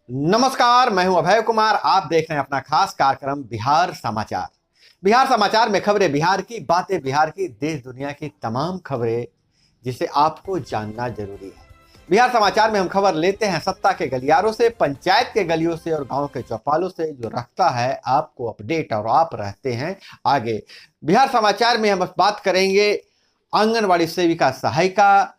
नमस्कार, मैं हूं अभय कुमार। आप देख रहे हैं अपना खास कार्यक्रम बिहार समाचार। बिहार समाचार में खबरें बिहार की, बातें बिहार की, देश दुनिया की तमाम खबरें जिसे आपको जानना जरूरी है। बिहार समाचार में हम खबर लेते हैं सत्ता के गलियारों से, पंचायत के गलियों से और गांव के चौपालों से, जो रखता है आपको अपडेट और आप रहते हैं आगे। बिहार समाचार में हम बात करेंगे आंगनवाड़ी सेविका सहायिका,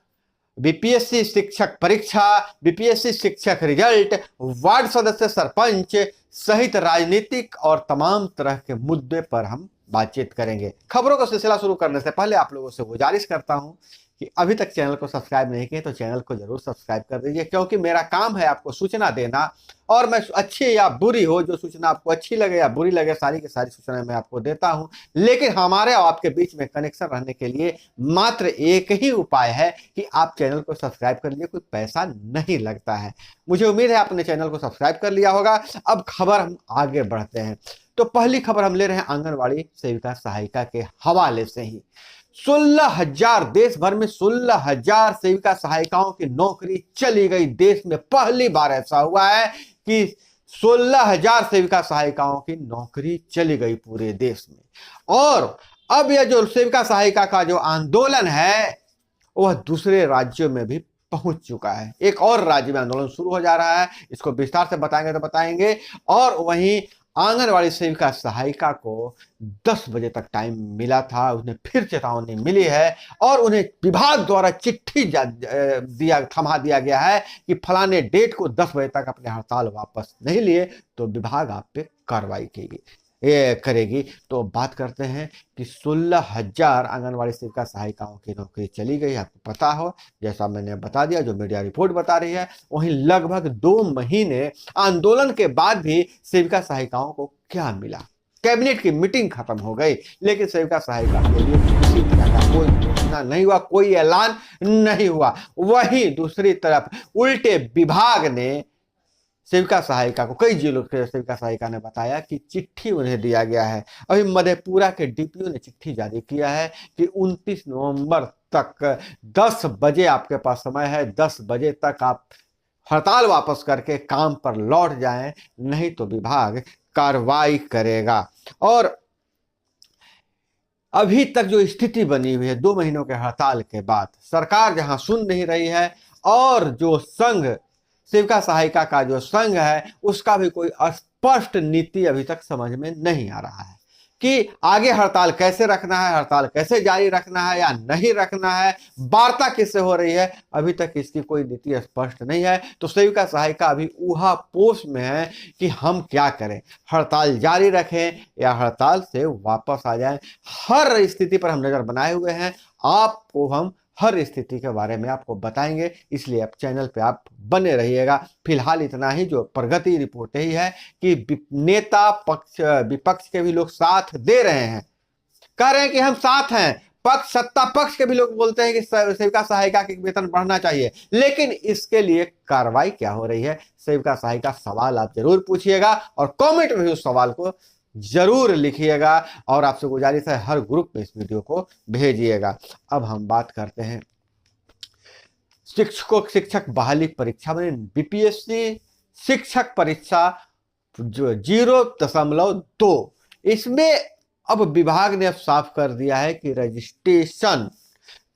बीपीएससी शिक्षक परीक्षा, बीपीएससी शिक्षक रिजल्ट, वार्ड सदस्य सरपंच सहित राजनीतिक और तमाम तरह के मुद्दे पर हम बातचीत करेंगे। खबरों का सिलसिला शुरू करने से पहले आप लोगों से गुजारिश करता हूं कि अभी तक चैनल को सब्सक्राइब नहीं किए तो चैनल को जरूर सब्सक्राइब कर दीजिए, क्योंकि मेरा काम है आपको सूचना देना। और मैं अच्छी या बुरी हो, जो सूचना आपको अच्छी लगे या बुरी लगे, सारी की सारी सूचना मैं आपको देता हूं। लेकिन हमारे और आपके बीच में कनेक्शन रहने के लिए मात्र एक ही उपाय है कि आप चैनल को सब्सक्राइब कर लीजिए। कोई पैसा नहीं लगता है। मुझे उम्मीद है आपने चैनल को सब्सक्राइब कर लिया होगा। अब खबर हम आगे बढ़ते हैं। तो पहली खबर हम ले रहे हैं आंगनवाड़ी सेविका सहायिका के हवाले से ही। 16,000 देश भर में 16,000 सेविका सहायिकाओं की नौकरी चली गई। देश में पहली बार ऐसा हुआ है कि 16,000 सेविका सहायिकाओं की नौकरी चली गई पूरे देश में। और अब यह जो सेविका सहायिका का जो आंदोलन है वह दूसरे राज्यों में भी पहुंच चुका है। एक और राज्य में आंदोलन शुरू हो जा रहा है, इसको विस्तार से बताएंगे तो बताएंगे। और वहीं आंगनवाड़ी सेविका सहायिका को 10 बजे तक टाइम मिला था, उन्हें फिर चेतावनी मिली है और उन्हें विभाग द्वारा चिट्ठी थमा दिया गया है कि फलाने डेट को 10 बजे तक अपने हड़ताल वापस नहीं लिए तो विभाग आप पे कार्रवाई करेगी। तो बात करते हैं कि 16,000 आंगनवाड़ी सेविका सहायिकाओं की नौकरी चली गई। आपको पता हो, जैसा मैंने बता दिया, जो मीडिया रिपोर्ट बता रही है, वहीं लगभग 2 महीने आंदोलन के बाद भी सेविका सहायिकाओं को क्या मिला? कैबिनेट की मीटिंग खत्म हो गई, लेकिन सेविका सहायिका के लिए किसी तरह का कोई घोषणा नहीं हुआ, कोई ऐलान नहीं हुआ। वहीं दूसरी तरफ उल्टे विभाग ने सेविका सहायिका को, कई जिलों के सेविका सहायिका ने बताया कि चिट्ठी उन्हें दिया गया है। अभी मधेपुरा के डीपीओ ने चिट्ठी जारी किया है कि 29 नवंबर तक 10 बजे आपके पास समय है, 10 बजे तक आप हड़ताल वापस करके काम पर लौट जाएं, नहीं तो विभाग कार्रवाई करेगा। और अभी तक जो स्थिति बनी हुई है 2 महीनों के हड़ताल के बाद, सरकार जहां सुन नहीं रही है और जो संघ, सेविका सहायिका का जो संघ है, उसका भी कोई स्पष्ट नीति अभी तक समझ में नहीं आ रहा है कि आगे हड़ताल कैसे रखना है, हड़ताल कैसे जारी रखना है या नहीं रखना है, वार्ता किससे हो रही है, अभी तक इसकी कोई नीति स्पष्ट नहीं है। तो सेविका सहायिका अभी ऊहापोह में है कि हम क्या करें, हड़ताल जारी रखें या हड़ताल से वापस आ जाएं। हर स्थिति पर हम नजर बनाए हुए हैं, आपको हम हर स्थिति के बारे में आपको बताएंगे, इसलिए आप चैनल पे आप बने रहिएगा। फिलहाल इतना ही, जो प्रगति रिपोर्ट ही है कि नेता पक्ष विपक्ष के भी लोग साथ दे रहे हैं, कह रहे हैं कि हम साथ हैं। पक्ष, सत्ता पक्ष के भी लोग बोलते हैं कि सेविका सहायिका के वेतन बढ़ना चाहिए, लेकिन इसके लिए कार्रवाई क्या हो रही है? सेविका सहायिका सवाल आप जरूर पूछिएगा और कमेंट में उस सवाल को जरूर लिखिएगा और आपसे गुजारिश है हर ग्रुप में इस वीडियो को भेजिएगा। अब हम बात करते हैं शिक्षक बहाली परीक्षा में बीपीएससी शिक्षक परीक्षा जो 0.2, इसमें अब विभाग ने अब साफ कर दिया है कि रजिस्ट्रेशन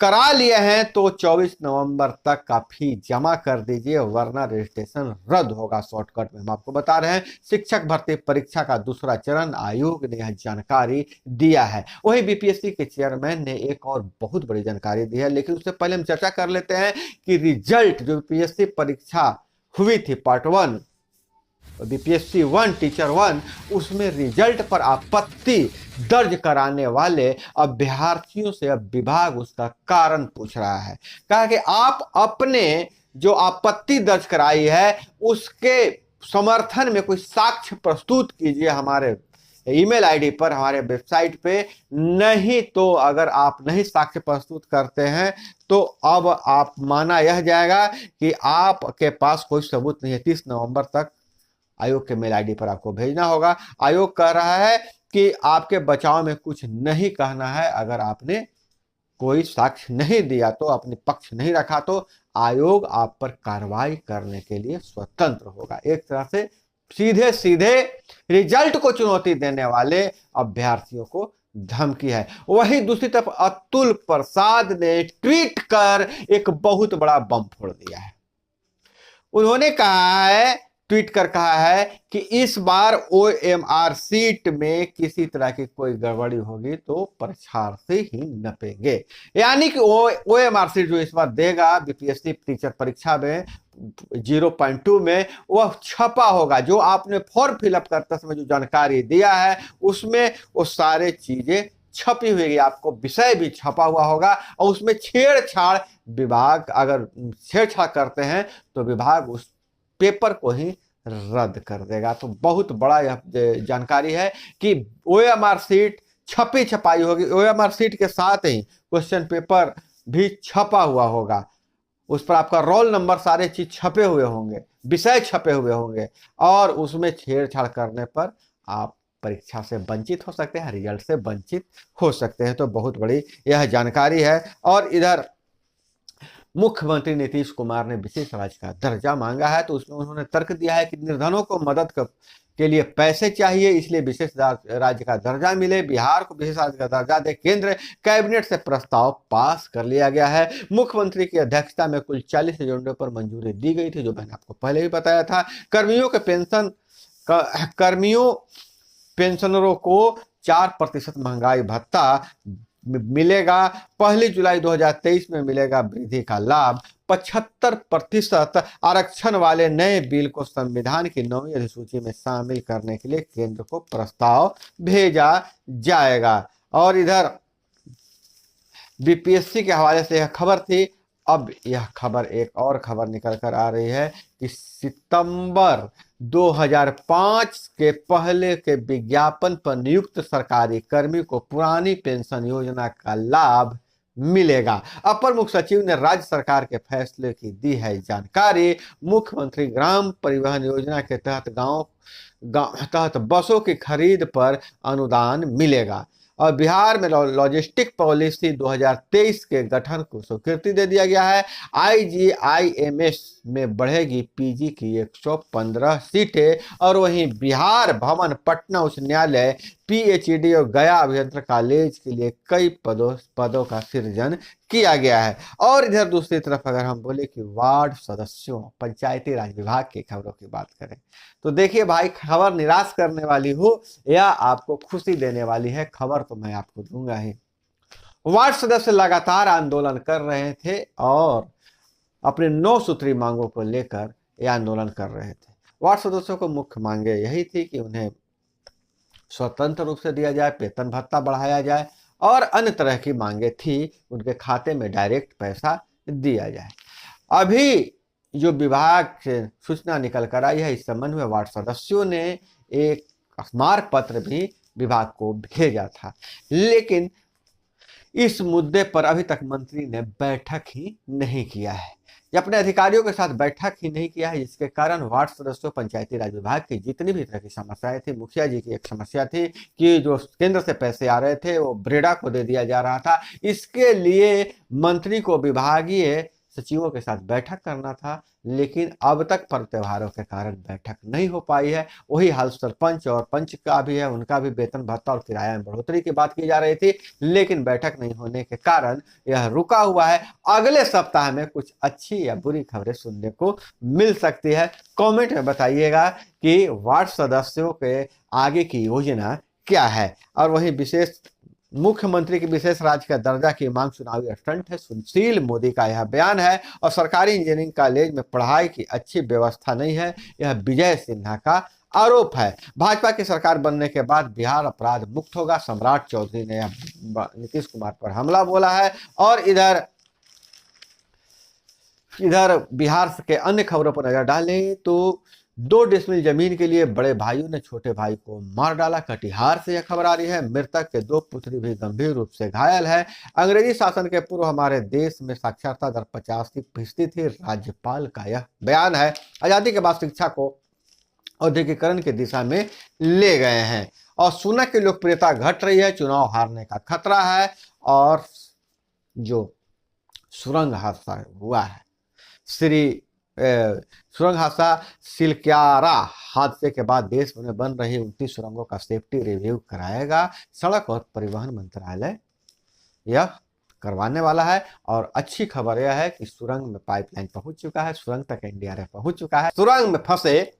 करा लिए हैं तो 24 नवंबर तक का फी जमा कर दीजिए, वरना रजिस्ट्रेशन रद्द होगा। शॉर्टकट में हम आपको बता रहे हैं, शिक्षक भर्ती परीक्षा का दूसरा चरण, आयोग ने यह जानकारी दिया है। वहीं बीपीएससी के चेयरमैन ने एक और बहुत बड़ी जानकारी दी है, लेकिन उससे पहले हम चर्चा कर लेते हैं कि रिजल्ट जो बीपीएससी परीक्षा हुई थी पार्ट 1, बीपीएससी 1 टीचर 1, उसमें रिजल्ट पर आपत्ति दर्ज कराने वाले अभ्यर्थियों से अब विभाग उसका कारण पूछ रहा है। कहा कि आप अपने जो आपत्ति दर्ज कराई है उसके समर्थन में कोई साक्ष्य प्रस्तुत कीजिए हमारे ईमेल आईडी पर, हमारे वेबसाइट पे। नहीं तो अगर आप नहीं साक्ष्य प्रस्तुत करते हैं तो अब आप माना यह जाएगा कि आपके पास कोई सबूत नहीं है। 30 नवंबर तक आयोग के मेल आईडी पर आपको भेजना होगा। आयोग कह रहा है कि आपके बचाव में कुछ नहीं कहना है, अगर आपने कोई साक्ष्य नहीं दिया तो, अपने पक्ष नहीं रखा तो आयोग आप पर कार्रवाई करने के लिए स्वतंत्र होगा। एक तरह से सीधे सीधे रिजल्ट को चुनौती देने वाले अभ्यर्थियों को धमकी है। वहीं दूसरी तरफ अतुल प्रसाद ने ट्वीट कर एक बहुत बड़ा बम फोड़ दिया है। उन्होंने कहा है, ट्वीट कर कहा है कि इस बार OMR सीट में किसी तरह की कोई गड़बड़ी होगी तो परीक्षार्थी ही नपेंगे। यानी कि OMR सीट जो इस बार देगा BPSC टीचर परीक्षा में 0.2 में, वह छपा होगा। जो आपने फॉर्म फिलअप करते समय जो जानकारी दिया है उसमें वो सारे चीजें छपी हुई, आपको विषय भी छपा हुआ होगा और उसमें छेड़छाड़ विभाग अगर छेड़छाड़ करते हैं तो विभाग उस पेपर को ही रद्द कर देगा। तो बहुत बड़ा यह जानकारी है कि OMR सीट छपी छपाई होगी, OMR सीट के साथ ही क्वेश्चन पेपर भी छपा हुआ होगा, उस पर आपका रोल नंबर सारे चीज छपे हुए होंगे, विषय छपे हुए होंगे और उसमें छेड़छाड़ करने पर आप परीक्षा से वंचित हो सकते हैं, रिजल्ट से वंचित हो सकते हैं। तो बहुत बड़ी यह जानकारी है। और इधर मुख्यमंत्री नीतीश कुमार ने विशेष राज्य का दर्जा मांगा है, तो उसमें उन्होंने तर्क दिया है कि निर्धनों को मदद के लिए पैसे चाहिए, इसलिए विशेष राज्य का दर्जा मिले, बिहार को विशेष राज्य का दर्जा दे। केंद्र कैबिनेट से प्रस्ताव पास कर लिया गया है। मुख्यमंत्री की अध्यक्षता में कुल 40 एजेंडों पर मंजूरी दी गई थी, जो मैंने आपको पहले भी बताया था। कर्मियों पेंशनरों को 4% महंगाई भत्ता मिलेगा। 1 जुलाई 2023 में मिलेगा वृद्धि का लाभ। 75% आरक्षण वाले नए बिल को संविधान की 9वीं अधिसूची में शामिल करने के लिए केंद्र को प्रस्ताव भेजा जाएगा। और इधर BPSC के हवाले से यह खबर थी। अब यह खबर, एक और खबर निकल कर आ रही है कि सितंबर 2005 के पहले के विज्ञापन पर नियुक्त सरकारी कर्मी को पुरानी पेंशन योजना का लाभ मिलेगा। अपर मुख्य सचिव ने राज्य सरकार के फैसले की दी है जानकारी। मुख्यमंत्री ग्राम परिवहन योजना के तहत बसों की खरीद पर अनुदान मिलेगा और बिहार में लॉजिस्टिक पॉलिसी 2023 के गठन को स्वीकृति दे दिया गया है। IGIMS में बढ़ेगी PG की 115 सीटें और वहीं बिहार भवन पटना उच्च न्यायालय PhD और गया अभियंत्रण कॉलेज के लिए कई पदों का सृजन किया गया है। और इधर दूसरी तरफ अगर हम बोले कि वार्ड सदस्यों पंचायती राज विभाग की खबरों की बात करें तो देखिए भाई, खबर निराश करने वाली हो या आपको खुशी देने वाली है, खबर तो मैं आपको दूंगा ही। वार्ड सदस्य लगातार आंदोलन कर रहे थे और अपने 9 सूत्री मांगों को लेकर यह आंदोलन कर रहे थे। वार्ड सदस्यों को मुख्य मांगे यही थी कि उन्हें स्वतंत्र रूप से दिया जाए, वेतन भत्ता बढ़ाया जाए और अन्य तरह की मांगे थी, उनके खाते में डायरेक्ट पैसा दिया जाए। अभी जो विभाग से सूचना निकल कर आई है, इस संबंध में वार्ड सदस्यों ने एक स्मारक पत्र भी विभाग को भेजा था, लेकिन इस मुद्दे पर अभी तक मंत्री ने बैठक ही नहीं किया है, अपने अधिकारियों के साथ बैठक ही नहीं किया है, जिसके कारण वार्ड सदस्यों पंचायती राज विभाग की जितनी भी तरह की समस्याएं थी, मुखिया जी की एक समस्या थी कि जो केंद्र से पैसे आ रहे थे वो ब्रेडा को दे दिया जा रहा था, इसके लिए मंत्री को विभागीय सचिवों के साथ बैठक करना था, लेकिन अब तक पर्व त्योहारों के कारण बैठक नहीं हो पाई है। वही हाल सरपंच और पंच का भी है, उनका भी वेतन भत्ता और किराया में बढ़ोतरी की बात की जा रही थी, लेकिन बैठक नहीं होने के कारण यह रुका हुआ है। अगले सप्ताह में कुछ अच्छी या बुरी खबरें सुनने को मिल सकती है। कमेंट में बताइएगा कि वार्ड सदस्यों के आगे की योजना क्या है। और वही विशेष मुख्यमंत्री की विशेष राज्य का दर्जा की मांग चुनावी स्टंट है, सुशील मोदी का यह बयान है। और सरकारी इंजीनियरिंग कॉलेज में पढ़ाई की अच्छी व्यवस्था नहीं है, यह विजय सिन्हा का आरोप है। भाजपा की सरकार बनने के बाद बिहार अपराध मुक्त होगा, सम्राट चौधरी ने नीतीश कुमार पर हमला बोला है। और इधर बिहार के अन्य खबरों पर नजर डालें तो 2 डिसमिल जमीन के लिए बड़े भाइयों ने छोटे भाई को मार डाला। कटिहार से यह खबर आ रही है। मृतक के 2 पुत्री भी गंभीर रूप से घायल है। अंग्रेजी शासन के पूर्व हमारे देश में साक्षरता दर 85% थी, राज्यपाल का यह बयान है। आजादी के बाद शिक्षा को औद्योगिकरण की दिशा में ले गए हैं और सोना की लोकप्रियता घट रही है, चुनाव हारने का खतरा है। और जो सुरंग हादसा हुआ है श्री सुरंग हादसा सिलक्यारा हादसे के बाद देश में बन रही 29 सुरंगों का सेफ्टी रिव्यू कराएगा सड़क और परिवहन मंत्रालय, यह करवाने वाला है। और अच्छी खबर यह है कि सुरंग में पाइपलाइन पहुंच चुका है, सुरंग तक एनडीआरएफ पहुंच चुका है। सुरंग में फंसे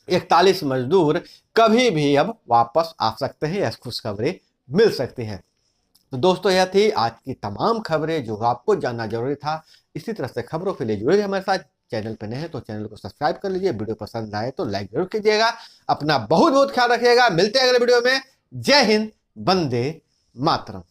41 मजदूर कभी भी अब वापस आ सकते हैं, ऐसी खुशखबरी मिल सकती है। तो दोस्तों, यह थी आज की तमाम खबरें जो आपको जानना जरूरी था। इसी तरह से खबरों के लिए जुड़े रहिए हमारे साथ। चैनल पर नए हैं तो चैनल को सब्सक्राइब कर लीजिए, वीडियो पसंद आए तो लाइक जरूर कीजिएगा। अपना बहुत बहुत ख्याल रखिएगा। मिलते हैं अगले वीडियो में। जय हिंद, वंदे मातरम।